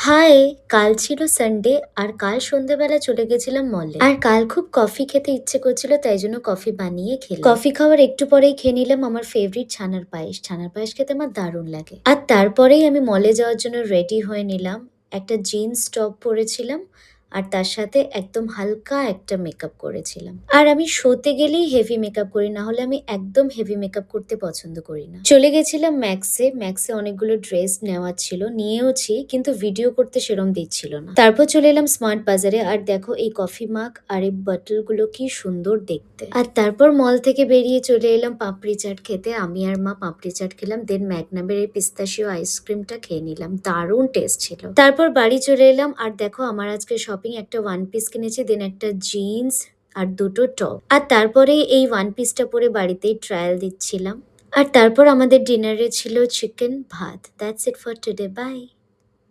High! কাল ছিল Sunday আর কাল সন্ধ্যেবেলা চলে গেছিলাম মলে। আর কাল খুব কফি খেতে ইচ্ছে করছিল তাই জন্য কফি বানিয়ে খেলাম। কফি খাওয়ার একটু পরেই খেয়ে নিলাম আমার ফেভারিট ছানার পায়েস। ছানার পায়েস খেতে আমার দারুণ লাগে। আর তারপরেই আমি মলে যাওয়ার জন্য রেডি হয়ে নিলাম। একটা জিন্স টপ পরেছিলাম আর তার সাথে একদম হালকা একটা মেকআপ করেছিলাম। আর আমি শোতে গেলেই হেভি মেকআপ করি, না হলে আমি একদম হেভি মেকআপ করতে পছন্দ করি না। চলে গেছিলাম ম্যাক্সে। ম্যাক্সে অনেকগুলো ড্রেস নেওয়ার ছিল, নিয়েওছি, কিন্তু ভিডিও করতে সেরম দিচ্ছিল না। তারপর চলে এলাম স্মার্ট বাজারে। আর দেখো এই কফি মাগ আর এই বটল গুলো কি সুন্দর দেখতে। আর তারপর মল থেকে বেরিয়ে চলে এলাম পাপড়ি চাট খেতে। আমি আর মা পাপড়ি চাট খেলাম, দেন ম্যাগনাবের এই পিস্তাশিও আইসক্রিমটা খেয়ে নিলাম, দারুণ টেস্ট ছিল। তারপর বাড়ি চলে এলাম আর দেখো আমার আজকে শপিং, একটা ওয়ান পিস কিনেছি, দেন একটা জিন্স আর দুটো টপ। আর তারপরে এই ওয়ান পিসটা পরে বাড়িতেই ট্রায়াল দিচ্ছিলাম। আর তারপর আমাদের ডিনারে ছিল চিকেন ভাত। That's it for today, by.